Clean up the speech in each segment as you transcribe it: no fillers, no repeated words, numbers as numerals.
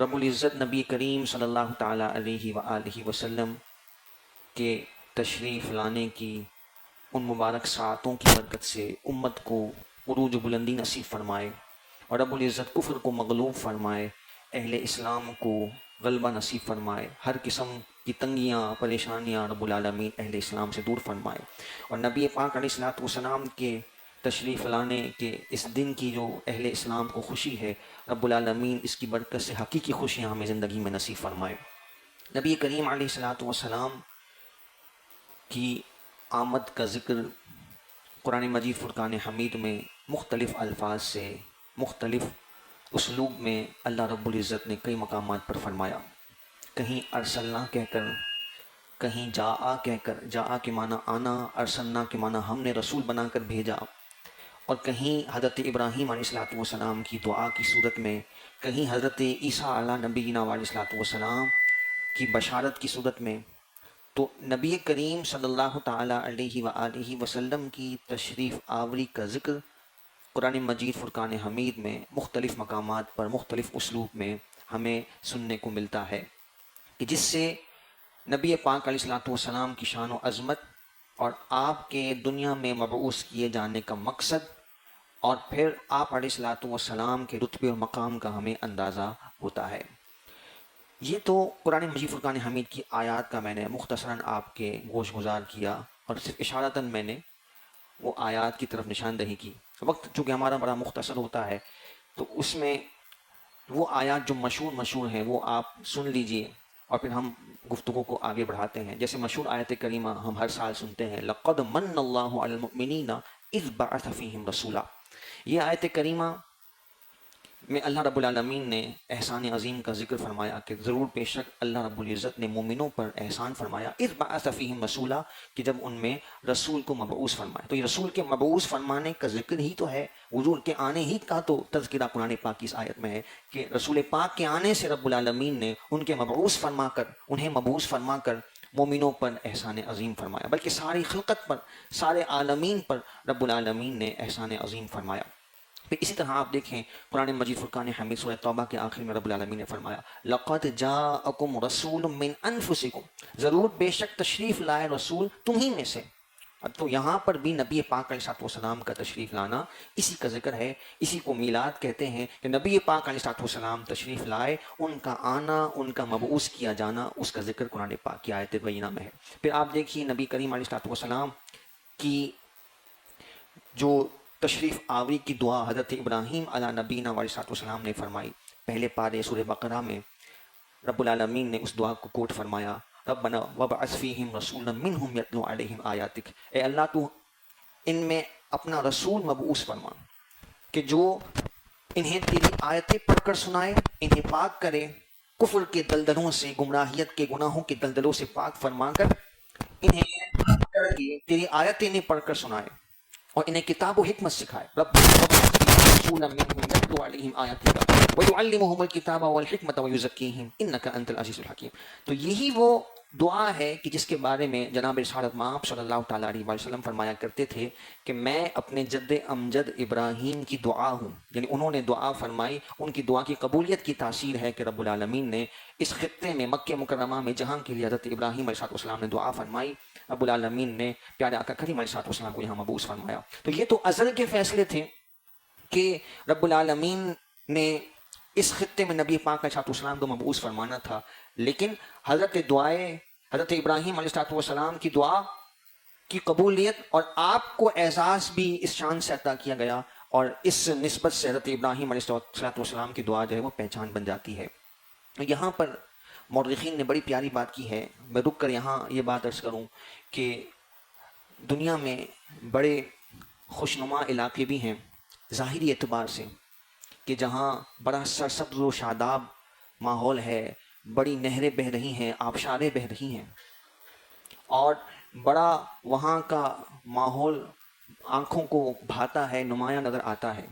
رب العزت نبی کریم صلی اللہ تعالیٰ علیہ وآلہ وسلم کے تشریف لانے کی ان مبارک ساعتوں کی برکت سے امت کو عروج و بلندی نصیب فرمائے، اور رب العزت کفر کو مغلوب فرمائے، اہل اسلام کو غلبہ نصیب فرمائے، ہر قسم کی تنگیاں پریشانیاں رب العالمین اہل اسلام سے دور فرمائے، اور نبی پاک علیہ الصلوۃ والسلام کے تشریف لانے کے اس دن کی جو اہل اسلام کو خوشی ہے، رب العالمین اس کی برکت سے حقیقی خوشیاں ہمیں زندگی میں نصیب فرمائے۔ نبی کریم علیہ الصلوۃ والسلام کی آمد کا ذکر قرآن مجید فرقان حمید میں مختلف الفاظ سے مختلف اسلوب میں اللہ رب العزت نے کئی مقامات پر فرمایا۔ کہیں ارسلنا کہہ کر، کہیں جاء کہہ کر، جاء کے معنی آنا، ارسلنا کے معنی ہم نے رسول بنا کر بھیجا، اور کہیں حضرت ابراہیم علیہ الصلوۃ والسلام کی دعا کی صورت میں، کہیں حضرت عیسیٰ علیہ نبینا علیہ الصلوۃ والسلام کی بشارت کی صورت میں۔ تو نبی کریم صلی اللہ تعالیٰ علیہ وآلہ وسلم کی تشریف آوری کا ذکر قرآن مجید فرقان حمید میں مختلف مقامات پر مختلف اسلوب میں ہمیں سننے کو ملتا ہے، کہ جس سے نبی پاک علیہ الصلوۃ والسلام کی شان و عظمت اور آپ کے دنیا میں مبعوث کیے جانے کا مقصد، اور پھر آپ علیہ الصلوۃ والسلام کے رتبے اور مقام کا ہمیں اندازہ ہوتا ہے۔ یہ تو قرآن مجید فرقان حمید کی آیات کا میں نے مختصراً آپ کے گوش گزار کیا، اور صرف اشارتاً میں نے وہ آیات کی طرف نشاندہی کی۔ وقت چونکہ ہمارا بڑا مختصر ہوتا ہے، تو اس میں وہ آیات جو مشہور ہیں وہ آپ سن لیجئے، اور پھر ہم گفتگو کو آگے بڑھاتے ہیں۔ جیسے مشہور آیت کریمہ ہم ہر سال سنتے ہیں، لَقَدْ مَنَّ اللَّهُ عَلَى الْمُؤْمِنِينَ إِذْ بَعَثَ فِيهِمْ رَسُولًا۔ یہ آیت کریمہ میں اللہ رب العالمین نے احسان عظیم کا ذکر فرمایا کہ ضرور بے شک اللہ رب العزت نے مومنوں پر احسان فرمایا، اذ بعث فیہم رسولا، کہ جب ان میں رسول کو مبعوث فرمایا۔ تو یہ رسول کے مبعوث فرمانے کا ذکر ہی تو ہے، حضور کے آنے ہی کا تو تذکرہ قرآن پاک کی اس آیت میں ہے، کہ رسول پاک کے آنے سے رب العالمین نے ان کے مبعوث فرما کر، انہیں مبعوث فرما کر مومنوں پر احسان عظیم فرمایا، بلکہ ساری خلقت پر، سارے عالمین پر رب العالمین نے احسان عظیم فرمایا۔ پھر اسی طرح آپ دیکھیں قرآن مجید فرقان حمید سورہ توبہ کے آخر میں رب العالمین نے فرمایا، لَقَدْ جَاءَكُمْ رَسُولٌ مِّنْ أَنفُسِكُمْ، ضرور بے شک تشریف لائے رسول تمہیں میں سے۔ اب تو یہاں پر بھی نبی پاک علیہ السلام کا تشریف لانا اسی کا ذکر ہے، اسی کو میلاد کہتے ہیں، کہ نبی پاک علیہ السلام تشریف لائے، ان کا آنا، ان کا مبعوث کیا جانا، اس کا ذکر قرآن پاک کی آیت بینہ میں ہے۔ پھر آپ دیکھیے نبی کریم علیہ السلام کی جو تشریف آوری کی دعا حضرت ابراہیم علیہ نبینا علیہ السلام نے فرمائی، پہلے پارے سورہ بقرہ میں رب العالمین نے اس دعا کو کوٹ فرمایا، ربنا وابعث فیہم رسولا منہم یتلو علیہم آیاتک، اے اللہ تو ان میں اپنا رسول مبعوث فرما کہ جو انہیں تیری آیتیں پڑھ کر سنائے، انہیں پاک کرے کفر کے دلدلوں سے، گمراہیت کے گناہوں کے دلدلوں سے پاک فرما کر انہیں تیری آیتیں انہیں پڑھ کر سنائے اور انہیں کتاب و حکمت سکھائے۔ رب رسولا منہم یتلو علیہم آیاتک ویعلمہم الکتاب والحکمت ویزکیہم انک انت العزیز الحکیم۔ تو یہی وہ دعا ہے کہ جس کے بارے میں جناب رسالت مآب صلی اللہ تعالیٰ علیہ وسلم فرمایا کرتے تھے کہ میں اپنے جد امجد ابراہیم کی دعا ہوں، یعنی انہوں نے دعا فرمائی، ان کی دعا کی قبولیت کی تاثیر ہے کہ رب العالمین نے اس خطے میں مکہ مکرمہ میں جہاں کے لیے حضرت ابراہیم علیہ السلام نے دعا فرمائی، رب العالمین نے پیارے آقا کریم علیہ السلام کو یہاں مبعوث فرمایا۔ تو یہ تو ازل کے فیصلے تھے کہ رب العالمین نے اس خطے میں نبی پاک علیہ السلام کو مبعوث فرمانا تھا، لیکن حضرت ابراہیم علیہ السلام کی دعا کی قبولیت اور آپ کو اعزاز بھی اس شان سے عطا کیا گیا، اور اس نسبت سے حضرت ابراہیم علیہ السلام کی دعا جو ہے وہ پہچان بن جاتی ہے۔ یہاں پر مورخین نے بڑی پیاری بات کی ہے، میں رک کر یہاں یہ بات عرض کروں کہ دنیا میں بڑے خوشنما علاقے بھی ہیں ظاہری اعتبار سے، کہ جہاں بڑا سرسبز و شاداب ماحول ہے، بڑی نہریں بہہ رہی ہیں، آبشاریں بہہ رہی ہیں، اور بڑا وہاں کا ماحول آنکھوں کو بھاتا ہے، نمایاں نظر آتا ہے،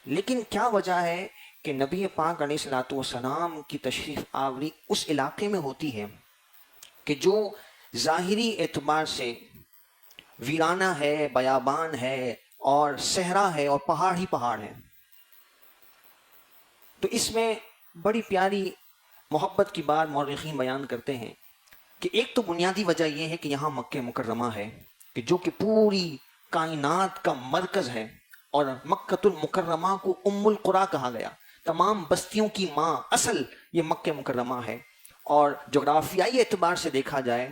لیکن کیا وجہ ہے کہ نبی پاک علیہ السلام کی تشریف آوری اس علاقے میں ہوتی ہے کہ جو ظاہری اعتبار سے ویرانہ ہے، بیابان ہے اور صحرا ہے اور پہاڑ ہی پہاڑ ہیں۔ تو اس میں بڑی پیاری محبت کی بات مورخین بیان کرتے ہیں کہ ایک تو بنیادی وجہ یہ ہے کہ یہاں مکہ مکرمہ ہے کہ جو کہ پوری کائنات کا مرکز ہے، اور مکۃ المکرمہ کو ام القریٰ کہا گیا، تمام بستیوں کی ماں اصل یہ مکہ مکرمہ ہے۔ اور جغرافیائی اعتبار سے دیکھا جائے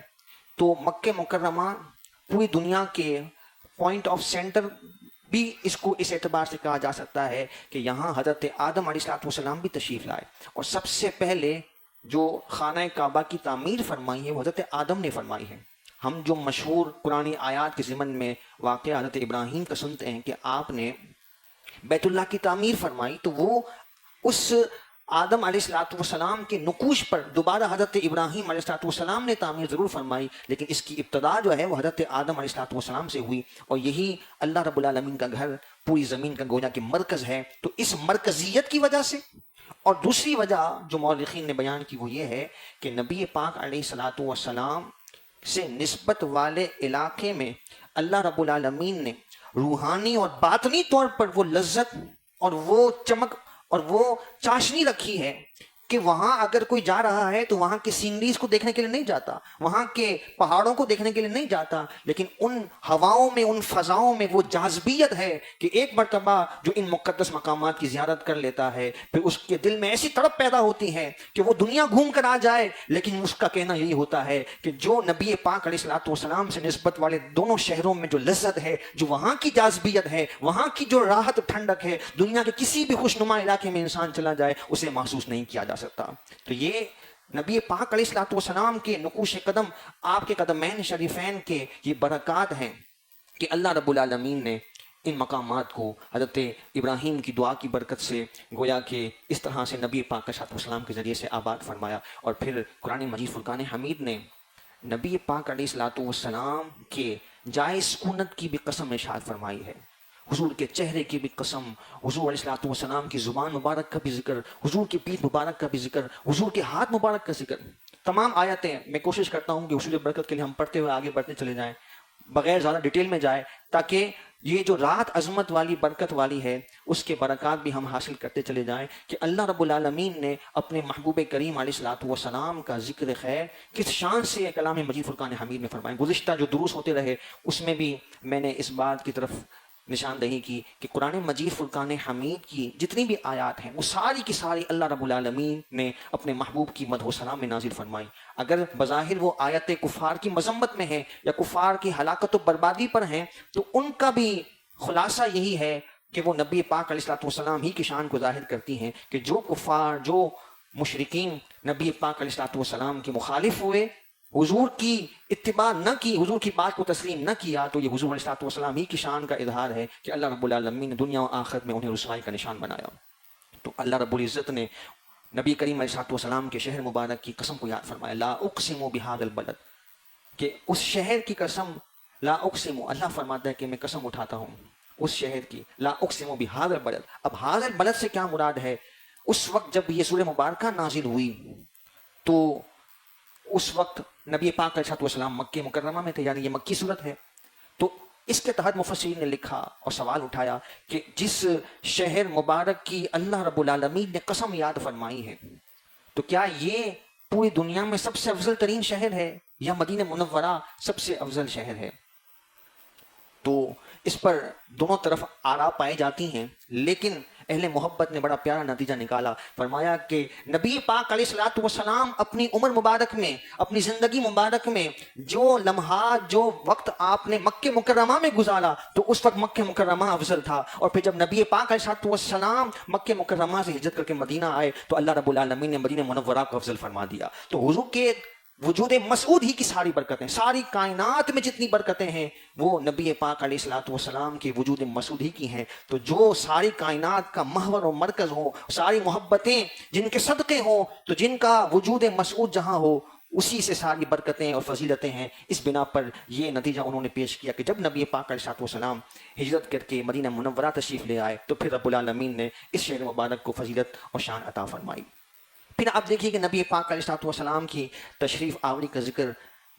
تو مکہ مکرمہ پوری دنیا کے پوائنٹ آف سینٹر بھی اس کو اس اعتبار سے کہا جا سکتا ہے کہ یہاں حضرت آدم علیہ السلام بھی تشریف لائے، اور سب سے پہلے جو خانہ کعبہ کی تعمیر فرمائی ہے وہ حضرت آدم نے فرمائی ہے۔ ہم جو مشہور قرآنی آیات کے ضمن میں واقعہ حضرت ابراہیم کا سنتے ہیں کہ آپ نے بیت اللہ کی تعمیر فرمائی، تو وہ اس آدم علیہ السلام کے نقوش پر دوبارہ حضرت ابراہیم علیہ السلام نے تعمیر ضرور فرمائی، لیکن اس کی ابتدا جو ہے وہ حضرت آدم علیہ السلام سے ہوئی، اور یہی اللہ رب العالمین کا گھر پوری زمین کا گویا کہ مرکز ہے۔ تو اس مرکزیت کی وجہ سے، اور دوسری وجہ جو مورخین نے بیان کی وہ یہ ہے کہ نبی پاک علیہ السلام سے نسبت والے علاقے میں اللہ رب العالمین نے روحانی اور باطنی طور پر وہ لذت اور وہ چمک اور وہ چاشنی رکھی ہے کہ وہاں اگر کوئی جا رہا ہے تو وہاں کی سینریز کو دیکھنے کے لیے نہیں جاتا، وہاں کے پہاڑوں کو دیکھنے کے لیے نہیں جاتا، لیکن ان ہواؤں میں، ان فضاؤں میں وہ جاذبیت ہے کہ ایک مرتبہ جو ان مقدس مقامات کی زیارت کر لیتا ہے پھر اس کے دل میں ایسی تڑپ پیدا ہوتی ہے کہ وہ دنیا گھوم کر آ جائے، لیکن اس کا کہنا یہی ہوتا ہے کہ جو نبی پاک علیہ السلام سے نسبت والے دونوں شہروں میں جو لذت ہے، جو وہاں کی جاذبیت ہے، وہاں کی جو راحت ٹھنڈک ہے، دنیا کے کسی بھی خوشنما علاقے میں انسان چلا جائے اسے محسوس نہیں کیا جا سکتا۔ تو یہ نبی پاک علیہ السلام کے نقوش قدم، آپ کے قدمین شریفین کے یہ برکات ہیں کہ اللہ رب العالمین نے ان مقامات کو حضرت ابراہیم کی دعا کی برکت سے گویا کہ اس طرح سے نبی پاک علیہ السلام کے ذریعے سے آباد فرمایا۔ اور پھر قرآن مجید فرقان حمید نے نبی پاک علیہ السلام کے جائے سکونت کی بھی قسم ارشاد فرمائی ہے، حضور کے چہرے کی بھی قسم، حضور علیہ السلام کی زبان مبارک کا بھی ذکر، حضور کی پیٹھ مبارک کا بھی ذکر، حضور کے ہاتھ مبارک کا ذکر۔ تمام آیتیں میں کوشش کرتا ہوں کہ حصول برکت کے لیے ہم پڑھتے ہوئے آگے بڑھتے چلے جائیں بغیر زیادہ ڈیٹیل میں جائے، تاکہ یہ جو رات عظمت والی برکت والی ہے اس کے برکات بھی ہم حاصل کرتے چلے جائیں کہ اللہ رب العالمین نے اپنے محبوب کریم علیہ السلام کا ذکر خیر کس شان سے کلام مجید فرقان حمید میں فرمائے۔ گزشتہ جو دروس ہوتے رہے اس میں بھی میں نے اس بات کی طرف نشاندہی کی کہ قرآن مجید فرقان حمید کی جتنی بھی آیات ہیں وہ ساری کی ساری اللہ رب العالمین نے اپنے محبوب کی مدح و ثنا میں نازل فرمائی۔ اگر بظاہر وہ آیت کفار کی مذمت میں ہیں یا کفار کی ہلاکت و بربادی پر ہیں، تو ان کا بھی خلاصہ یہی ہے کہ وہ نبی پاک علیہ السلام ہی کی شان کو ظاہر کرتی ہیں کہ جو کفار، جو مشرکین نبی پاک علیہ السلام کے مخالف ہوئے، حضور کی اتباع نہ کی، حضور کی بات کو تسلیم نہ کیا، تو یہ حضور علیہ السلام ہی کی شان کا اظہار ہے کہ اللہ رب العالمین نے دنیا و آخرت میں انہیں رسوائی کا نشان بنایا۔ تو اللہ رب العزت نے نبی کریم علیہ السلام کے شہر مبارک کی قسم کو یاد فرمایا، لا اقسم بہذا البلد، کہ اس شہر کی قسم، لا اقسم، اللہ فرماتا ہے کہ میں قسم اٹھاتا ہوں اس شہر کی، لا اقسم بہذا البلد۔ اب ہذا البلد سے کیا مراد ہے؟ اس وقت جب یہ سورہ مبارکہ نازل ہوئی تو اس وقت نبی پاک علیہ السلام مکہ مکرمہ میں تھے، یعنی یہ مکی صورت ہے۔ تو اس کے تحت مفسرین نے لکھا اور سوال اٹھایا کہ جس شہر مبارک کی اللہ رب العالمین نے قسم یاد فرمائی ہے، تو کیا یہ پوری دنیا میں سب سے افضل ترین شہر ہے یا مدینہ منورہ سب سے افضل شہر ہے؟ تو اس پر دونوں طرف آراء پائی جاتی ہیں، لیکن اہل محبت نے بڑا پیارا نتیجہ نکالا۔ فرمایا کہ نبی پاک علیہ السلام اپنی عمر مبارک میں، اپنی زندگی مبارک میں جو لمحات، جو وقت آپ نے مکہ مکرمہ میں گزارا تو اس وقت مکہ مکرمہ افضل تھا، اور پھر جب نبی پاک علیہ السلام مکہ مکرمہ سے ہجرت کر کے مدینہ آئے تو اللہ رب العالمین نے مدینہ منورہ کو افضل فرما دیا۔ تو حضور کے وجود مسعود ہی کی ساری برکتیں، ساری کائنات میں جتنی برکتیں ہیں وہ نبی پاک علیہ السلام کے وجود مسعود ہی کی ہیں۔ تو جو ساری کائنات کا محور و مرکز ہو، ساری محبتیں جن کے صدقے ہوں، تو جن کا وجود مسعود جہاں ہو اسی سے ساری برکتیں اور فضیلتیں ہیں۔ اس بنا پر یہ نتیجہ انہوں نے پیش کیا کہ جب نبی پاک علیہ السلام ہجرت کر کے مدینہ منورہ تشریف لے آئے تو پھر رب العالمین نے اس شہر مبارک کو فضیلت اور شان عطا فرمائی۔ پھر آپ دیکھیے کہ نبی پاک علیہ السلام کی تشریف آوری کا ذکر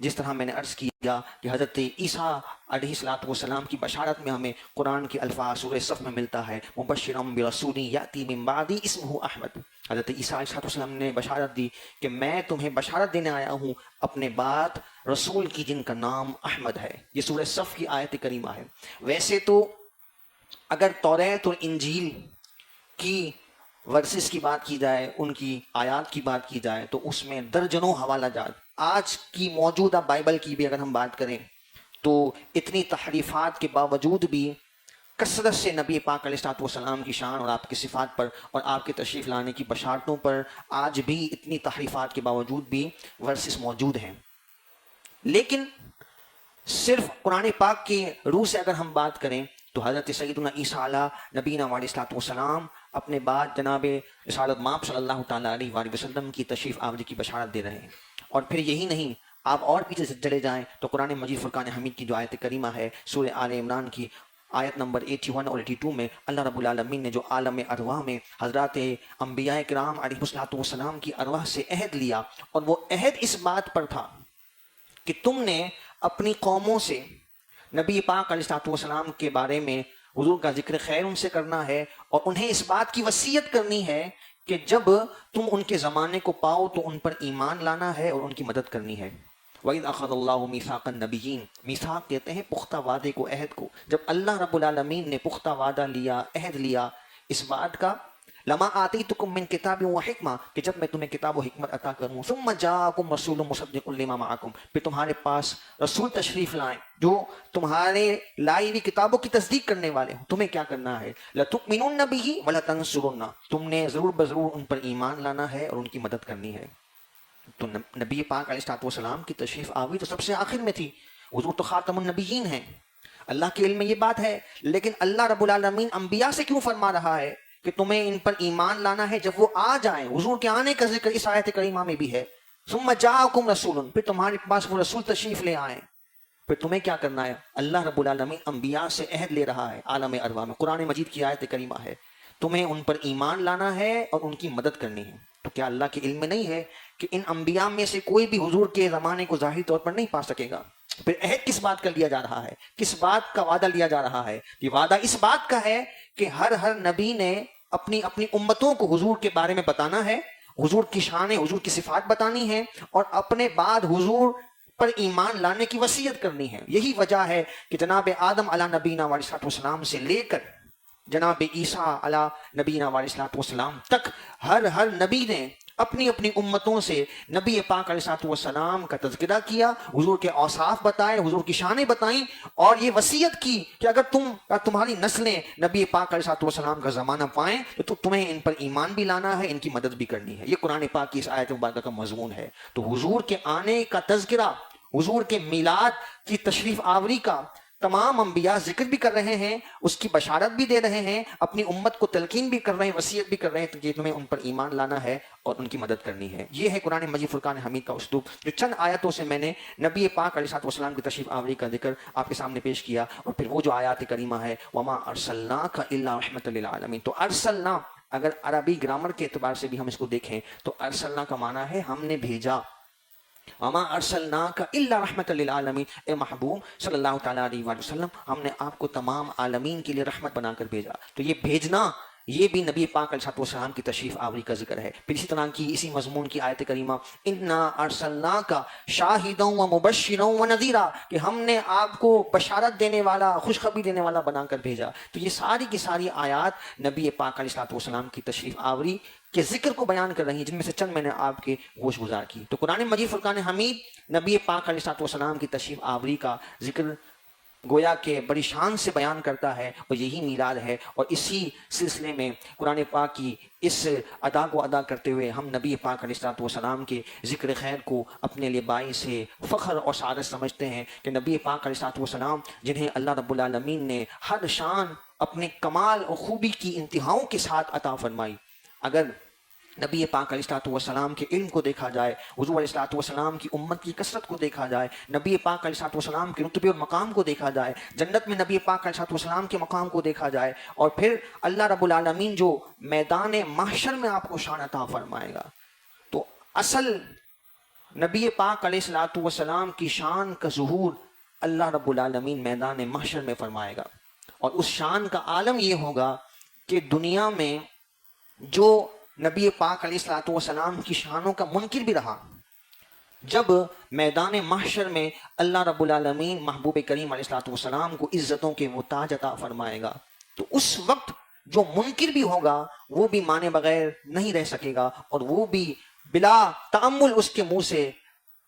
جس طرح میں نے عرض کیا کہ حضرت عیسیٰ علیہ الصلوۃ والسلام کی بشارت میں ہمیں قرآن کے الفاظ سورہ صف میں ملتا ہے مبشرا برسول یاتی من بعدی اسمہ احمد. حضرت عیسیٰ علیہ الصلوۃ والسلام نے بشارت دی کہ میں تمہیں بشارت دینے آیا ہوں اپنے بعد رسول کی جن کا نام احمد ہے. یہ سورہ صف کی آیت کریمہ ہے. ویسے تو اگر توریت اور انجیل کی ورسز کی بات کی جائے، ان کی آیات کی بات کی جائے، تو اس میں درجنوں حوالہ جات. آج کی موجودہ بائبل کی بھی اگر ہم بات کریں تو اتنی تحریفات کے باوجود بھی کثرت سے نبی پاک علیہ الصلوۃ والسلام کی شان اور آپ کی صفات پر اور آپ کے تشریف لانے کی بشارتوں پر آج بھی اتنی تحریفات کے باوجود بھی ورسز موجود ہیں. لیکن صرف قرآن پاک کے روح سے اگر ہم بات کریں تو حضرت سیدنا عیسیٰ علیہ نبینا علیہ الصلوۃ والسلام اپنے بعد جناب رسالت مآب صلی اللہ تعالیٰ علیہ وآلہ وسلم کی تشریف آوری کی بشارت دے رہے ہیں. اور پھر یہی نہیں، آپ اور پیچھے سے چلے جائیں تو قرآن مجید فرقان حمید کی جو آیت کریمہ ہے سورہ آل عمران کی آیت نمبر 81 اور 82 میں اللہ رب العالمین نے جو عالم ارواح میں حضرات انبیاء کرام علیہ الصلوۃ والسلام کی ارواح سے عہد لیا، اور وہ عہد اس بات پر تھا کہ تم نے اپنی قوموں سے نبی پاک علیہ الصلوۃ والسلام کے بارے میں حضور کا ذکر خیر ان سے کرنا ہے، اور انہیں اس بات کی وصیت کرنی ہے کہ جب تم ان کے زمانے کو پاؤ تو ان پر ایمان لانا ہے اور ان کی مدد کرنی ہے. وَإِذْ أَخَذَ اللَّهُ مِيثَاقَ النَّبِيِّينَ، میثاق کہتے ہیں پختہ وعدے کو، عہد کو. جب اللہ رب العالمین نے پختہ وعدہ لیا، عہد لیا اس بات کا، لما آتیتکم من کتاب و حکمہ، کہ جب میں تمہیں کتاب و حکمت عطا کروں، ثم جاءکم رسول مصدق لما معکم، پھر تمہارے پاس رسول تشریف لائیں جو تمہارے لائی ہوئی کتابوں کی تصدیق کرنے والے ہوں. تمہیں کیا کرنا ہے؟ لتؤمنن بہ ولتنصرنہ، تم نے ضرور بضرور ان پر ایمان لانا ہے اور ان کی مدد کرنی ہے. تو نبی پاک علیہ الصلوۃ والسلام کی تشریف آوری تو سب سے آخر میں تھی. حضور تو خاتم النبیین ہیں، اللہ کے علم میں یہ بات ہے. لیکن اللہ رب العالمین انبیاء سے کیوں فرما رہا ہے کہ تمہیں ان پر ایمان لانا ہے جب وہ آ جائیں؟ حضور کے آنے کا ذکر اس آیت کریمہ میں بھی ہے. ثم جاءکم رسول، پھر تمہارے پاس وہ رسول تشریف لے آئیں، پھر تمہیں کیا کرنا ہے؟ اللہ رب العالمین انبیاء سے عہد لے رہا ہے عالم ارواح میں، قرآن مجید کی آیت کریمہ ہے، تمہیں ان پر ایمان لانا ہے اور ان کی مدد کرنی ہے. تو کیا اللہ کے علم میں نہیں ہے کہ ان انبیاء میں سے کوئی بھی حضور کے زمانے کو ظاہری طور پر نہیں پا سکے گا؟ پھر عہد کس بات کا لیا جا رہا ہے؟ کس بات کا وعدہ لیا جا رہا ہے؟ یہ وعدہ اس بات کا ہے کہ ہر نبی نے اپنی امتوں کو حضور کے بارے میں بتانا ہے، حضور کی شان، حضور کی صفات بتانی ہے، اور اپنے بعد حضور پر ایمان لانے کی وصیت کرنی ہے. یہی وجہ ہے کہ جناب آدم علیہ نبینا علیہ الصلوۃ والسلام سے لے کر جناب عیسیٰ علیہ نبینا علیہ الصلوۃ والسلام تک ہر نبی نے اپنی امتوں سے نبی پاک علیہ الصلوۃ والسلام کا تذکرہ کیا، حضور کے اوصاف بتائے، حضور کی شانیں بتائیں، اور یہ وصیت کی کہ اگر تمہاری نسلیں نبی پاک علیہ الصلوۃ والسلام کا زمانہ پائیں تو تمہیں ان پر ایمان بھی لانا ہے، ان کی مدد بھی کرنی ہے. یہ قرآن پاک کی اس آیت مبارکہ کا مضمون ہے. تو حضور کے آنے کا تذکرہ، حضور کے میلاد کی تشریف آوری کا تمام انبیاء ذکر بھی کر رہے ہیں، اس کی بشارت بھی دے رہے ہیں، اپنی امت کو تلقین بھی کر رہے ہیں، وصیت بھی کر رہے ہیں کہ تمہیں ان پر ایمان لانا ہے اور ان کی مدد کرنی ہے. یہ ہے قرآن مجید فرقان حمید کا اسلوب، جو چند آیتوں سے میں نے نبی پاک علیہ الصلوۃ والسلام کی تشریف آوری کا ذکر آپ کے سامنے پیش کیا. اور پھر وہ جو آیات کریمہ ہے وما ارسلناک الا رحمۃ للعالمین. تو ارسلنا اگر عربی گرامر کے اعتبار سے بھی ہم اس کو دیکھیں تو ارسلنا کا معنی ہے ہم نے بھیجا. وما ارسلناک الا رحمۃ للعالمین، اے محبوب صلی اللہ تعالیٰ علیہ وآلہ وسلم، ہم نے آپ کو تمام عالمین کے لیے رحمت بنا کر بھیجا. تو یہ بھیجنا، یہ بھی نبی پاک علیہ الصلوۃ والسلام کی تشریف آوری کا ذکر ہے. پھر اسی طرح کی اسی مضمون کی آیت کریمہ انا ارسلناک شاہدا ومبشرا ونذیرا، کہ ہم نے آپ کو بشارت دینے والا، خوشخبری دینے والا بنا کر بھیجا. تو یہ ساری کی ساری آیات نبی پاک علیہ الصلوۃ والسلام کی تشریف آوری کے ذکر کو بیان کر رہی ہیں، جن میں سے چند میں نے آپ کے گوش گزار کی. تو قرآن مجید فرقان حمید نبی پاک علیہ الصلوۃ والسلام کی تشریف آوری کا ذکر گویا کہ بڑی شان سے بیان کرتا ہے، اور یہی میلاد ہے. اور اسی سلسلے میں قرآن پاک کی اس ادا کو ادا کرتے ہوئے ہم نبی پاک علیہ الصلوۃ والسلام کے ذکر خیر کو اپنے لیے باعث فخر اور سعادت سمجھتے ہیں کہ نبی پاک علیہ الصلوۃ والسلام جنہیں اللہ رب العالمین نے ہر شان اپنے کمال اور خوبی کی انتہاؤں کے ساتھ عطا فرمائی. اگر نبی پاک علیہ الصلوۃ والسلام کے علم کو دیکھا جائے، حضور علیہ الصلوۃ والسلام کی امت کی کثرت کو دیکھا جائے، نبی پاک علیہ الصلوۃ والسلام کے رتبے اور مقام کو دیکھا جائے، جنت میں نبی پاک علیہ الصلوۃ والسلام کے مقام کو دیکھا جائے، اور پھر اللہ رب العالمین جو میدان محشر میں آپ کو شان عطا فرمائے گا، تو اصل نبی پاک علیہ الصلوۃ والسلام کی شان کا ظہور اللہ رب العالمین میدان محشر میں فرمائے گا، اور اس شان کا عالم یہ ہوگا کہ دنیا میں جو نبی پاک علیہ الصلوۃ والسلام کی شانوں کا منکر بھی رہا، جب میدان محشر میں اللہ رب العالمین محبوب کریم علیہ الصلوۃ والسلام کو عزتوں کے وہ تاج عطا فرمائے گا، تو اس وقت جو منکر بھی ہوگا وہ بھی مانے بغیر نہیں رہ سکے گا، اور وہ بھی بلا تأمل اس کے منہ سے،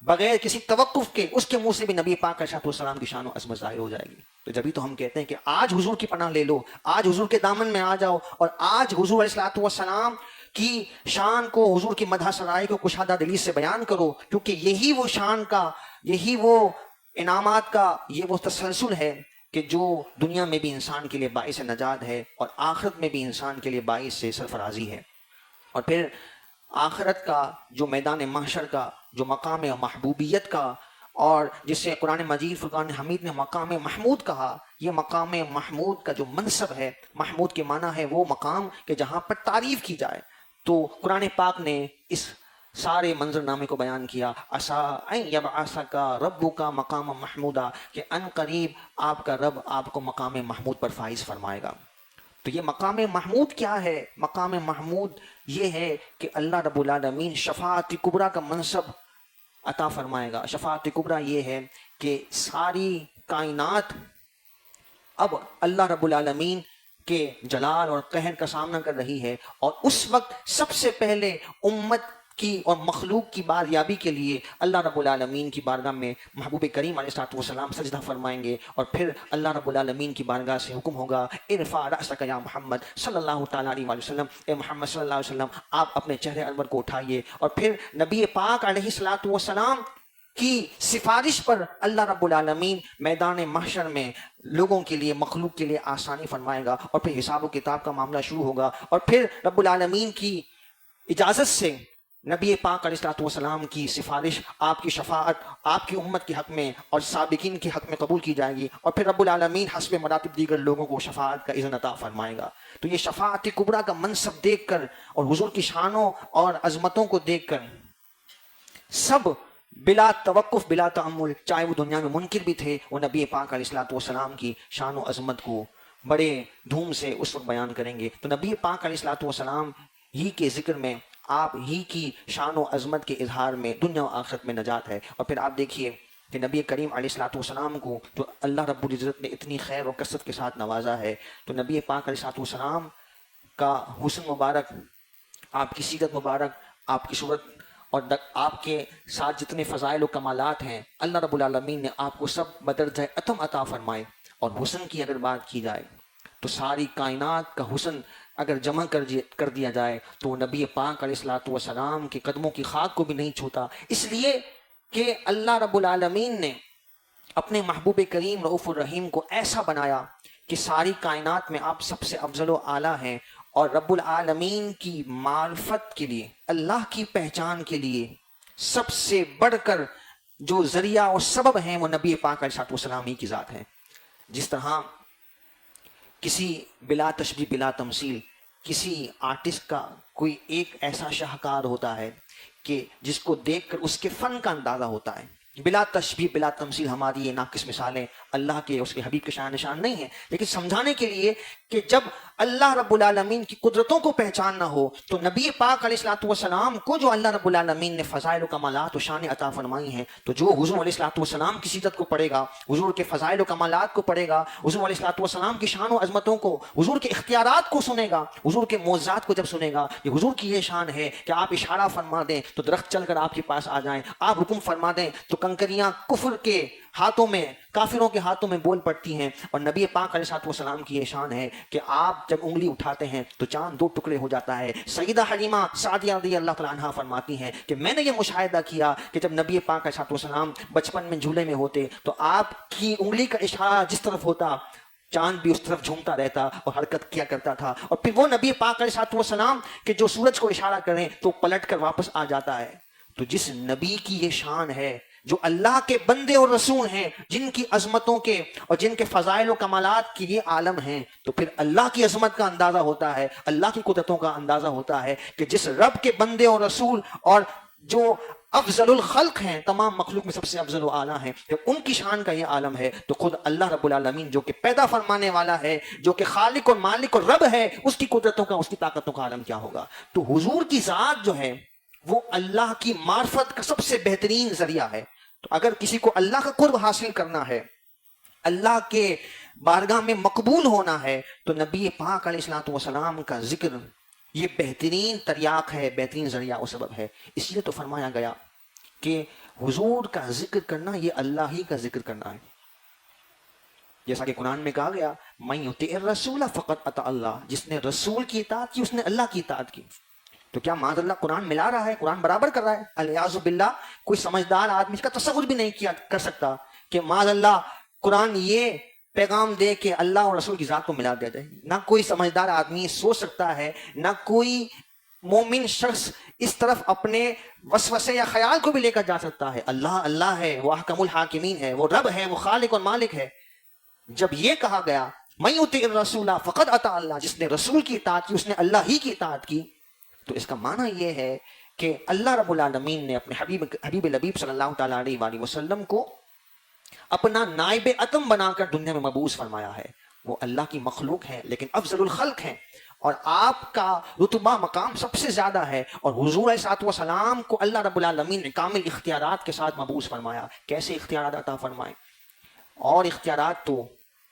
بغیر کسی توقف کے اس کے منہ سے بھی نبی پاک علیہ السلام کی شان و عظمت ظاہر ہو جائے گی۔ تو جبھی تو ہم کہتے ہیں کہ آج حضور کی پناہ لے لو، آج حضور کے دامن میں آ جاؤ، اور آج حضور علیہ السلام کی شان کو، حضور کی مدح سرائی کو کشادہ دلی سے بیان کرو، کیونکہ یہی وہ شان کا، یہی وہ انعامات کا یہ وہ تسلسل ہے کہ جو دنیا میں بھی انسان کے لیے باعث نجات ہے، اور آخرت میں بھی انسان کے لیے باعث سے سرفرازی ہے۔ اور پھر آخرت کا جو میدان محشر کا جو مقام محبوبیت کا، اور جسے قرآن مجید فرقان حمید نے مقام محمود کہا، یہ مقام محمود کا جو منصب ہے، محمود کے معنی ہے وہ مقام کہ جہاں پر تعریف کی جائے، تو قرآن پاک نے اس سارے منظر نامے کو بیان کیا، عسیٰ ان یبعثک ربک مقام محمودا، کہ ان قریب آپ کا رب آپ کو مقام محمود پر فائز فرمائے گا۔ تو یہ مقام محمود کیا ہے؟ مقام محمود یہ ہے کہ اللہ رب العالمین شفاعت کبریٰ کا منصب عطا فرمائے گا۔ شفاعت کبریٰ یہ ہے کہ ساری کائنات اب اللہ رب العالمین کے جلال اور قہر کا سامنا کر رہی ہے، اور اس وقت سب سے پہلے امت کی اور مخلوق کی باریابی کے لیے اللہ رب العالمین کی بارگاہ میں محبوب کریم علیہ السلام سجدہ فرمائیں گے، اور پھر اللہ رب العالمین کی بارگاہ سے حکم ہوگا، ارفع رأسک یا محمد صلی اللہ تعالیٰ علیہ وسلم، اے محمد صلی اللہ علیہ وسلم آپ اپنے چہرے انور کو اٹھائیے، اور پھر نبی پاک علیہ السلام کی سفارش پر اللہ رب العالمین میدان محشر میں لوگوں کے لیے، مخلوق کے لیے آسانی فرمائے گا، اور پھر حساب و کتاب کا معاملہ شروع ہوگا، اور پھر رب العالمین کی اجازت سے نبی پاک علیہ السلام کی سفارش، آپ کی شفاعت آپ کی امت کے حق میں اور سابقین کے حق میں قبول کی جائے گی، اور پھر رب العالمین حسب مراتب دیگر لوگوں کو شفاعت کا اذن عطا فرمائے گا۔ تو یہ شفاعت کبریٰ کا منصب دیکھ کر اور حضور کی شانوں اور عظمتوں کو دیکھ کر سب بلا توقف، بلا تأمل، چاہے وہ دنیا میں منکر بھی تھے، وہ نبی پاک علیہ السلام کی شان و عظمت کو بڑے دھوم سے اس وقت بیان کریں گے۔ تو نبی پاک علیہ السلام ہی کے ذکر میں، آپ ہی کی شان و عظمت کے اظہار میں دنیا و آخرت میں نجات ہے۔ اور پھر آپ دیکھیے کہ نبی کریم علیہ السلام کو جو اللہ رب العزت نے اتنی خیر و کثرت کے ساتھ نوازا ہے، تو نبی پاک علیہ السلام کا حسن مبارک، آپ کی سیرت مبارک، آپ کی صورت اور آپ کے ساتھ جتنے فضائل و کمالات ہیں، اللہ رب العالمین نے آپ کو سب بدرجہ اتم عطا فرمائے۔ اور حسن کی اگر بات کی جائے تو ساری کائنات کا حسن اگر جمع کر دیا جائے تو وہ نبی پاک علیہ السلام کے قدموں کی خاک کو بھی نہیں چھوتا، اس لیے کہ اللہ رب العالمین نے اپنے محبوب کریم رؤوف الرحیم کو ایسا بنایا کہ ساری کائنات میں آپ سب سے افضل و اعلیٰ ہیں، اور رب العالمین کی معرفت کے لیے، اللہ کی پہچان کے لیے سب سے بڑھ کر جو ذریعہ اور سبب ہیں وہ نبی پاک علیہ السلام ہی کی ذات ہے۔ جس طرح کسی بلا تشبیہ بلا تمثیل کسی آرٹسٹ کا کوئی ایک ایسا شاہکار ہوتا ہے کہ جس کو دیکھ کر اس کے فن کا اندازہ ہوتا ہے، بلا تشبیہ بلا تمثیل ہماری یہ ناقص مثالیں اللہ کے اس کے حبیب کے شان نشان نہیں ہیں، لیکن سمجھانے کے لیے کہ جب اللہ رب العالمین کی قدرتوں کو پہچان نہ ہو تو نبی پاک علیہ السلام کو جو اللہ رب العالمین نے فضائل و کمالات و شان عطا فرمائی ہیں، تو جو حضور علیہ السلام کی سیرت کو پڑھے گا، حضور کے فضائل و کمالات کو پڑھے گا، حضور علیہ السلام کی شان و عظمتوں کو، حضور کے اختیارات کو سنے گا، حضور کے معجزات کو جب سنے گا، یہ حضور کی یہ شان ہے کہ آپ اشارہ فرما دیں تو درخت چل کر آپ کے پاس آ جائیں، آپ حکم فرما دیں تو کنکریاں کفر کے ہاتھوں میں، کافروں کے ہاتھوں میں بول پڑتی ہیں۔ اور نبی پاک علیہ السلام کی یہ شان ہے کہ آپ جب انگلی اٹھاتے ہیں تو چاند دو ٹکڑے ہو جاتا ہے۔ سیدہ حلیمہ سعدیہ رضی اللہ تعالیٰ عنہا فرماتی ہیں کہ میں نے یہ مشاہدہ کیا کہ جب نبی پاک علیہ السلام بچپن میں جھولے میں ہوتے تو آپ کی انگلی کا اشارہ جس طرف ہوتا چاند بھی اس طرف جھومتا رہتا اور حرکت کیا کرتا تھا، اور پھر وہ نبی پاک علیہ السلام کہ جو سورج کو اشارہ کریں تو پلٹ کر واپس آ جاتا ہے۔ تو جس نبی کی یہ شان ہے، جو اللہ کے بندے اور رسول ہیں، جن کی عظمتوں کے اور جن کے فضائل و کمالات کی یہ عالم ہیں، تو پھر اللہ کی عظمت کا اندازہ ہوتا ہے، اللہ کی قدرتوں کا اندازہ ہوتا ہے کہ جس رب کے بندے اور رسول اور جو افضل الخلق ہیں، تمام مخلوق میں سب سے افضل و اعلیٰ ہیں، جب ان کی شان کا یہ عالم ہے تو خود اللہ رب العالمین جو کہ پیدا فرمانے والا ہے، جو کہ خالق اور مالک اور رب ہے، اس کی قدرتوں کا، اس کی طاقتوں کا عالم کیا ہوگا۔ تو حضور کی ذات جو ہے وہ اللہ کی معرفت کا سب سے بہترین ذریعہ ہے۔ تو اگر کسی کو اللہ کا قرب حاصل کرنا ہے، اللہ کے بارگاہ میں مقبول ہونا ہے، تو نبی پاک علیہ الصلوۃ والسلام کا ذکر یہ بہترین تریاق ہے، بہترین ذریعہ و سبب ہے۔ اس لیے تو فرمایا گیا کہ حضور کا ذکر کرنا یہ اللہ ہی کا ذکر کرنا ہے، جیسا کہ قرآن میں کہا گیا من یطع الرسول فقد اطاع اللہ، جس نے رسول کی اطاعت کی اس نے اللہ کی اطاعت کی۔ تو کیا معاذ اللہ قرآن ملا رہا ہے، قرآن برابر کر رہا ہے؟ الیاذ باللہ، کوئی سمجھدار آدمی اس کا تصور بھی نہیں کر سکتا کہ معاذ اللہ قرآن یہ پیغام دے کہ اللہ اور رسول کی ذات کو ملا دیا جائے۔ نہ کوئی سمجھدار آدمی سوچ سکتا ہے، نہ کوئی مومن شخص اس طرف اپنے وسوسے یا خیال کو بھی لے کر جا سکتا ہے۔ اللہ اللہ ہے، وہ احکم الحاکمین ہے، وہ رب ہے، وہ خالق اور مالک ہے۔ جب یہ کہا گیا من یطع الرسول فقد اطاع اللہ، جس نے رسول کی اطاعت کی اس نے اللہ ہی کی اطاعت کی، تو اس کا معنی یہ ہے کہ اللہ رب العالمین نے اپنے حبیب لبیب صلی اللہ تعالیٰ علیہ وآلہ وسلم کو اپنا نائب اتم بنا کر دنیا میں مبعوث فرمایا ہے۔ وہ اللہ کی مخلوق ہے لیکن افضل الخلق ہیں، اور آپ کا رتبہ مقام سب سے زیادہ ہے، اور حضور علیہ الصلوۃ والسلام کو اللہ رب العالمین نے کامل اختیارات کے ساتھ مبعوث فرمایا۔ کیسے اختیارات عطا فرمائے؟ اور اختیارات تو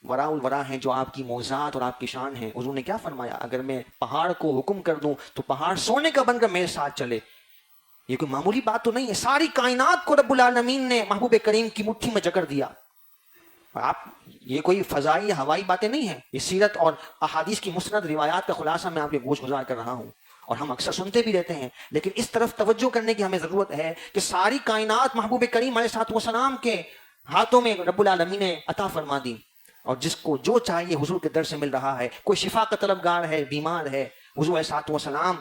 وراء الورا ہیں، جو آپ کی معجزات اور آپ کی شان ہیں۔ حضور نے کیا فرمایا؟ اگر میں پہاڑ کو حکم کر دوں تو پہاڑ سونے کا بن کر میرے ساتھ چلے۔ یہ کوئی معمولی بات تو نہیں ہے، ساری کائنات کو رب العالمین نے محبوب کریم کی مٹھی میں جکڑ دیا۔ آپ یہ کوئی فضائی یا ہوائی باتیں نہیں ہیں، یہ سیرت اور احادیث کی مسند روایات کا خلاصہ میں آپ کے گوش گزار کر رہا ہوں، اور ہم اکثر سنتے بھی رہتے ہیں، لیکن اس طرف توجہ کرنے کی ہمیں ضرورت ہے کہ ساری کائنات محبوب کریم علیہ الصلوۃ والسلام کے ہاتھوں میں رب العالمین نے عطا فرما دی، اور جس کو جو چاہیے حضور کے در سے مل رہا ہے۔ کوئی شفا کا طلبگار ہے، بیمار ہے، حضور علیہ الصلوۃ والسلام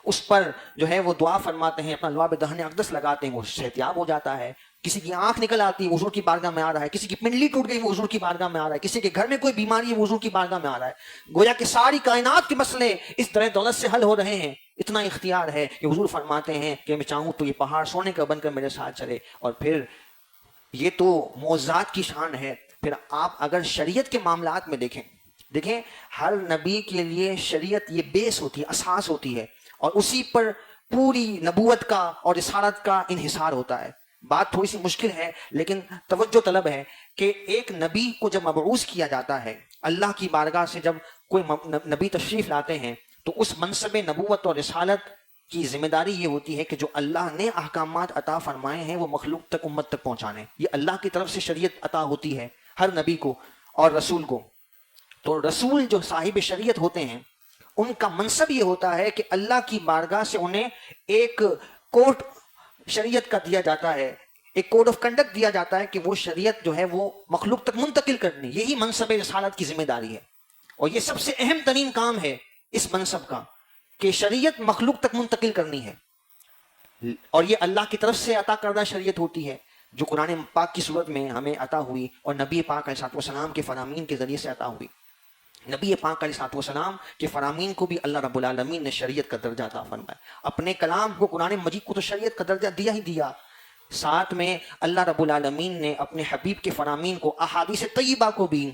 اس پر جو ہے وہ دعا فرماتے ہیں، اپنا لعاب دہن اقدس لگاتے ہیں، وہ صحتیاب ہو جاتا ہے۔ کسی کی آنکھ نکل آتی ہے، حضور کی بارگاہ میں آ رہا ہے، کسی کی پنڈلی ٹوٹ گئی، وہ حضور کی بارگاہ میں آ رہا ہے، کسی کے گھر میں کوئی بیماری ہے، وہ حضور کی بارگاہ میں آ رہا ہے۔ گویا کہ ساری کائنات کے مسئلے اس در دولت سے حل ہو رہے ہیں۔ اتنا اختیار ہے کہ حضور فرماتے ہیں کہ میں چاہوں تو یہ پہاڑ سونے کا بن کر میرے ساتھ چلے۔ اور پھر یہ تو معجزات کی شان ہے۔ پھر آپ اگر شریعت کے معاملات میں دیکھیں ہر نبی کے لیے شریعت یہ بیس ہوتی ہے، اساس ہوتی ہے، اور اسی پر پوری نبوت کا اور رسالت کا انحصار ہوتا ہے۔ بات تھوڑی سی مشکل ہے لیکن توجہ طلب ہے کہ ایک نبی کو جب مبعوث کیا جاتا ہے، اللہ کی بارگاہ سے جب کوئی نبی تشریف لاتے ہیں، تو اس منصب نبوت اور رسالت کی ذمہ داری یہ ہوتی ہے کہ جو اللہ نے احکامات عطا فرمائے ہیں وہ مخلوق تک، امت تک پہنچانے۔ یہ اللہ کی طرف سے شریعت عطا ہوتی ہے ہر نبی کو اور رسول کو۔ تو رسول جو صاحب شریعت ہوتے ہیں، ان کا منصب یہ ہوتا ہے کہ اللہ کی بارگاہ سے انہیں ایک کوڈ شریعت کا دیا جاتا ہے، ایک کوڈ آف کنڈکٹ دیا جاتا ہے کہ وہ شریعت جو ہے وہ مخلوق تک منتقل کرنی۔ یہی منصب رسالت کی ذمہ داری ہے، اور یہ سب سے اہم ترین کام ہے اس منصب کا، کہ شریعت مخلوق تک منتقل کرنی ہے۔ اور یہ اللہ کی طرف سے عطا کردہ شریعت ہوتی ہے جو قرآن پاک کی صورت میں ہمیں عطا ہوئی، اور نبی پاک علیہ الصلوۃ والسلام کے فرامین کے ذریعے سے عطا ہوئی۔ نبی پاک علیہ الصلوۃ والسلام کے فرامین کو بھی اللہ رب العالمین نے شریعت کا درجہ عطا فرمایا۔ اپنے کلام کو، قرآن مجید کو تو شریعت کا درجہ دیا ہی دیا، ساتھ میں اللہ رب العالمین نے اپنے حبیب کے فرامین کو، احادیث طیبہ کو بھی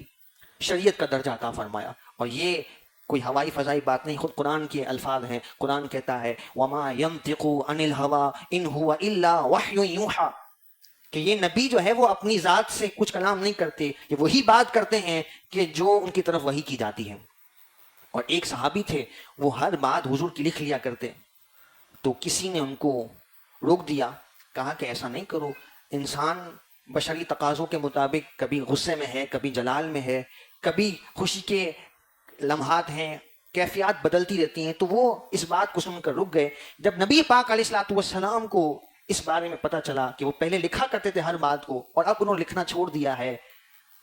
شریعت کا درجہ عطا فرمایا۔ اور یہ کوئی ہوائی فضائی بات نہیں، خود قرآن کے الفاظ ہیں۔ قرآن کہتا ہے وَمَا يَنطِقُ عَنِ الْهَوَىٰ إِنْ هُوَ إِلَّا وَحْيٌ يُوحَىٰ، کہ یہ نبی جو ہے وہ اپنی ذات سے کچھ کلام نہیں کرتے، یہ وہی بات کرتے ہیں کہ جو ان کی طرف وحی کی جاتی ہے۔ اور ایک صحابی تھے، وہ ہر بات حضور کی لکھ لیا کرتے، تو کسی نے ان کو روک دیا، کہا کہ ایسا نہیں کرو، انسان بشری تقاضوں کے مطابق کبھی غصے میں ہے، کبھی جلال میں ہے، کبھی خوشی کے لمحات ہیں، کیفیات بدلتی رہتی ہیں۔ تو وہ اس بات کو سن کر رک گئے۔ جب نبی پاک علیہ الصلوۃ والسلام کو اس بارے میں پتہ چلا کہ وہ پہلے لکھا کرتے تھے ہر بات کو، اور اب انہوں نے لکھنا چھوڑ دیا ہے،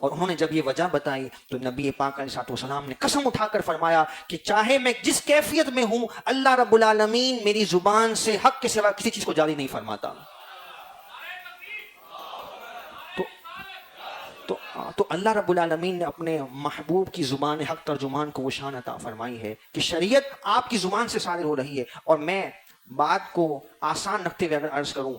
اور انہوں نے جب یہ وجہ بتائی، تو نبی پاک علیہ الصلوۃ والسلام نے قسم اٹھا کر فرمایا کہ چاہے میں جس کیفیت میں ہوں، اللہ رب العالمین میری زبان سے حق کے سوا کسی چیز کو جاری نہیں فرماتا۔ تو اللہ رب العالمین نے اپنے محبوب کی زبان حق ترجمان کو وہ شان عطا فرمائی ہے کہ شریعت آپ کی زبان سے صادر ہو رہی ہے، اور میں بات کو آسان رکھتے ہوئے اگر عرض کروں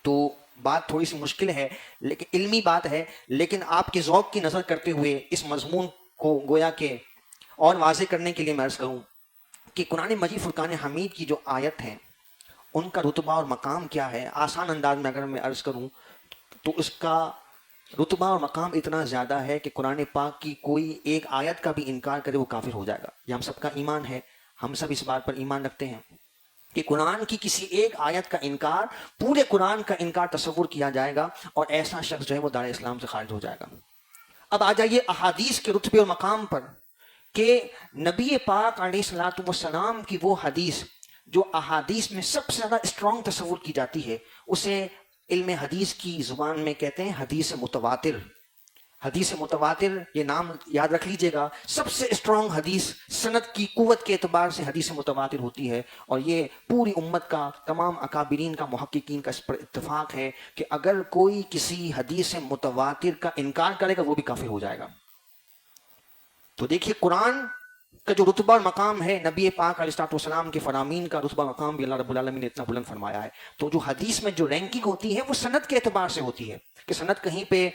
تو بات تھوڑی سی مشکل ہے، لیکن علمی بات ہے، لیکن آپ کے ذوق کی نظر کرتے ہوئے اس مضمون کو گویا کہ اور واضح کرنے کے لیے میں عرض کروں کہ قرآن مجید فرقان حمید کی جو آیت ہیں ان کا رتبہ اور مقام کیا ہے، آسان انداز میں اگر میں عرض کروں تو اس کا رتبہ اور مقام اتنا زیادہ ہے کہ قرآن پاک کی کوئی ایک آیت کا بھی انکار کرے وہ کافر ہو جائے گا۔ یہ ہم سب کا ایمان ہے، ہم سب اس بات پر ایمان رکھتے ہیں کہ قرآن کی کسی ایک آیت کا انکار، پورے قرآن کا انکار تصور کیا جائے گا اور ایسا شخص جو ہے وہ دار اسلام سے خارج ہو جائے گا۔ اب آ جائیے احادیث کے رتبے اور مقام پر کہ نبی پاک علیہ الصلوۃ والسلام کی وہ حدیث جو احادیث میں سب سے زیادہ اسٹرانگ تصور کی جاتی ہے، اسے علم حدیث کی زبان میں کہتے ہیں حدیث متواتر۔ حدیث متواتر یہ نام یاد رکھ لیجئے گا، سب سے اسٹرانگ حدیث سند کی قوت کے اعتبار سے حدیث متواتر ہوتی ہے، اور یہ پوری امت کا، تمام اکابرین کا، محققین کا اس پر اتفاق ہے کہ اگر کوئی کسی حدیث متواتر کا انکار کرے گا وہ بھی کافر ہو جائے گا۔ تو دیکھیے قرآن کا جو رتبہ اور مقام ہے، نبی پاک علیہ الصلوۃ والسلام کے فرامین کا رتبہ مقام بھی اللہ رب العالمین نے اتنا بلند فرمایا ہے۔ تو جو حدیث میں جو رینکنگ ہوتی ہے وہ سند کے اعتبار سے ہوتی ہے کہ سند کہیں پہ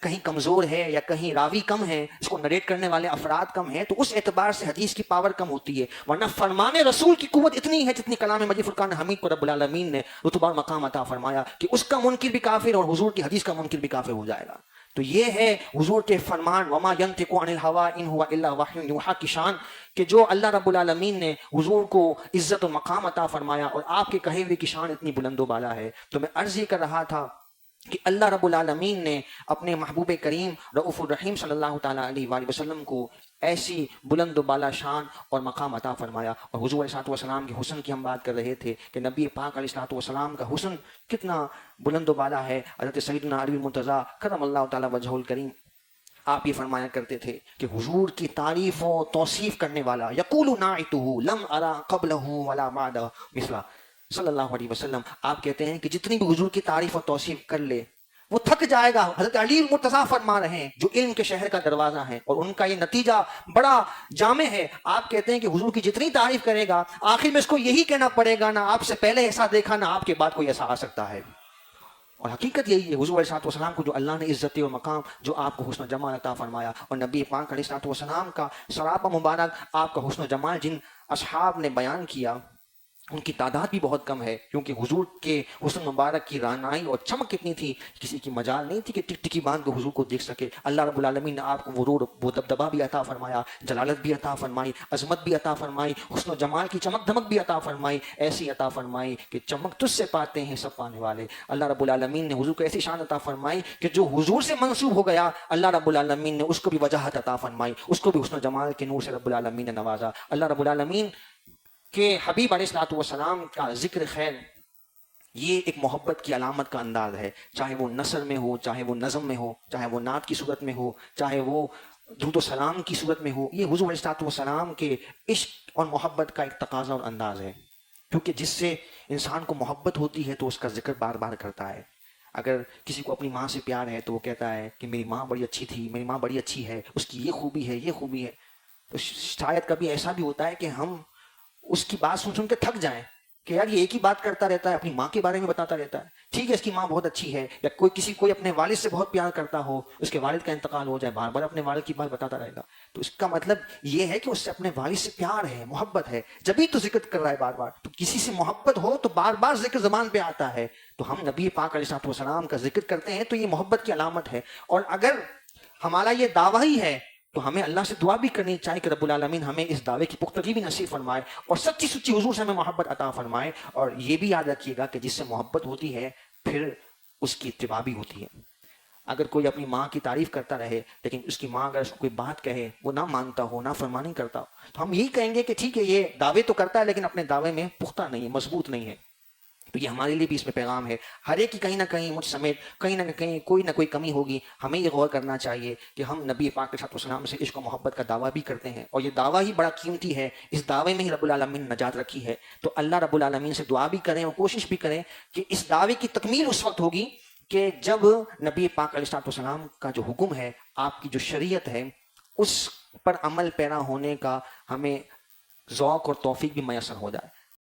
کہیں کمزور ہے یا کہیں راوی کم ہے، اس کو نریٹ کرنے والے افراد کم ہیں، تو اس اعتبار سے حدیث کی پاور کم ہوتی ہے، ورنہ فرمان رسول کی قوت اتنی ہے جتنی کلام مجید فرقان حمید کو رب العالمین نے رتبہ اور مقام عطا فرمایا کہ اس کا منکر بھی کافر اور حضور کی حدیث کا منکر بھی کافر ہو جائے گا۔ تو یہ ہے حضور کے فرمان وما ينطق عن الهوى ان هو الا وحی یوحی کی شان، کہ جو اللہ رب العالمین نے حضور کو عزت و مقام عطا فرمایا اور آپ کے کہے ہوئے کی شان اتنی بلند و بالا ہے۔ تو میں عرض یہ کر رہا تھا کہ اللہ رب العالمین نے اپنے محبوب کریم رؤوف الرحیم صلی اللہ تعالیٰ علیہ وآلہ وسلم کو ایسی بلند و بالا شان اور مقام عطا فرمایا، اور حضور علیہ السلام کے حسن کی ہم بات کر رہے تھے کہ نبی پاک علیہ السلام کا حسن کتنا بلند و بالا ہے۔ حضرت سیدنا علی المرتضیٰ کرم اللہ تعالیٰ وجہہ الکریم آپ یہ فرمایا کرتے تھے کہ حضور کی تعریف و توصیف کرنے والا یقول ناعتہ لم ارى قبلہ ولا بعد مثلا صلی اللہ علیہ وسلم، آپ کہتے ہیں کہ جتنی بھی حضور کی تعریف و توصیف کر لے وہ تھک جائے گا۔ حضرت علی المرتضیٰ فرما رہے ہیں جو علم کے شہر کا دروازہ ہے، اور ان کا یہ نتیجہ بڑا جامع ہے۔ آپ کہتے ہیں کہ حضور کی جتنی تعریف کرے گا آخر میں اس کو یہی کہنا پڑے گا، نہ آپ سے پہلے ایسا دیکھا نہ آپ کے بعد کوئی ایسا آ سکتا ہے۔ اور حقیقت یہی ہے، حضور علیہ السلام کو جو اللہ نے عزت و مقام، جو آپ کو حسن و جمال عطا فرمایا، اور نبی پاک علیہ السلام کا سراپا مبارک آپ کا حسن و جمال جن اصحاب نے بیان کیا ان کی تعداد بھی بہت کم ہے، کیونکہ حضور کے حسن مبارک کی رانائی اور چمک اتنی تھی کسی کی مجال نہیں تھی کہ ٹک ٹکی باندھ کے حضور کو دیکھ سکے۔ اللہ رب العالمین نے آپ کو غرور و دبدبہ بھی عطا فرمایا، جلالت بھی عطا فرمائی، عظمت بھی عطا فرمائی، حسن و جمال کی چمک دمک بھی عطا فرمائی، ایسی عطا فرمائی کہ چمک تجھ سے پاتے ہیں سب پانے والے۔ اللہ رب العالمین نے حضور کو ایسی شان عطا فرمائی کہ جو حضور سے منسوب ہو گیا اللہ رب العالمین نے اس کو بھی وجاہت عطا فرمائی، اس کو بھی حسن و جمال کے نور سے رب العالمین نے نوازا۔ اللہ رب العالمین کہ حبیب علیہ السلام کا ذکر خیر یہ ایک محبت کی علامت کا انداز ہے، چاہے وہ نثر میں ہو، چاہے وہ نظم میں ہو، چاہے وہ نعت کی صورت میں ہو، چاہے وہ درود و سلام کی صورت میں ہو، یہ حضور علیہ السلام کے عشق اور محبت کا ایک تقاضا اور انداز ہے، کیونکہ جس سے انسان کو محبت ہوتی ہے تو اس کا ذکر بار بار کرتا ہے۔ اگر کسی کو اپنی ماں سے پیار ہے تو وہ کہتا ہے کہ میری ماں بڑی اچھی تھی، میری ماں بڑی اچھی ہے، اس کی یہ خوبی ہے، یہ خوبی ہے۔ تو شاید کبھی ایسا بھی ہوتا ہے کہ ہم اس کی بات سن کے تھک جائیں کہ یار یہ ایک ہی بات کرتا رہتا ہے، اپنی ماں کے بارے میں بتاتا رہتا ہے، ٹھیک ہے اس کی ماں بہت اچھی ہے، یا کوئی اپنے والد سے بہت پیار کرتا ہو، اس کے والد کا انتقال ہو جائے، بار بار اپنے والد کی بات بتاتا رہے گا، تو اس کا مطلب یہ ہے کہ اس سے اپنے والد سے پیار ہے، محبت ہے، جبھی تو ذکر کر رہا ہے بار بار۔ تو کسی سے محبت ہو تو بار بار ذکر زبان پہ آتا ہے، تو ہم نبی پاک علیہ السلام کا ذکر کرتے ہیں تو یہ محبت کی علامت ہے۔ اور اگر ہمارا یہ دعویٰ ہی ہے تو ہمیں اللہ سے دعا بھی کرنی چاہیے کہ رب العالمین ہمیں اس دعوے کی پختگی بھی نصیب فرمائے اور سچی سچی حضور سے ہمیں محبت عطا فرمائے۔ اور یہ بھی یاد رکھیے گا کہ جس سے محبت ہوتی ہے پھر اس کی اتباع بھی ہوتی ہے۔ اگر کوئی اپنی ماں کی تعریف کرتا رہے لیکن اس کی ماں اگر اس کو کوئی بات کہے وہ نہ مانتا ہو، نہ فرمانی کرتا ہو، تو ہم یہی کہیں گے کہ ٹھیک ہے یہ دعوے تو کرتا ہے لیکن اپنے دعوے میں پختہ نہیں ہے، مضبوط نہیں ہے۔ تو یہ ہمارے لیے بھی اس میں پیغام ہے، ہر ایک کی کہیں نہ کہیں مجھ سمیت کہیں نہ کہیں کوئی نہ کوئی کمی ہوگی۔ ہمیں یہ غور کرنا چاہیے کہ ہم نبی پاک علیہ السلام سے عشق و محبت کا دعویٰ بھی کرتے ہیں، اور یہ دعویٰ ہی بڑا قیمتی ہے، اس دعوے میں ہی رب العالمین نے نجات رکھی ہے۔ تو اللہ رب العالمین سے دعا بھی کریں اور کوشش بھی کریں کہ اس دعوے کی تکمیل اس وقت ہوگی کہ جب نبی پاک علیہ السلام کا جو حکم ہے، آپ کی جو شریعت ہے، اس پر عمل پیرا ہونے کا ہمیں ذوق اور توفیق بھی میسر ہو جائے۔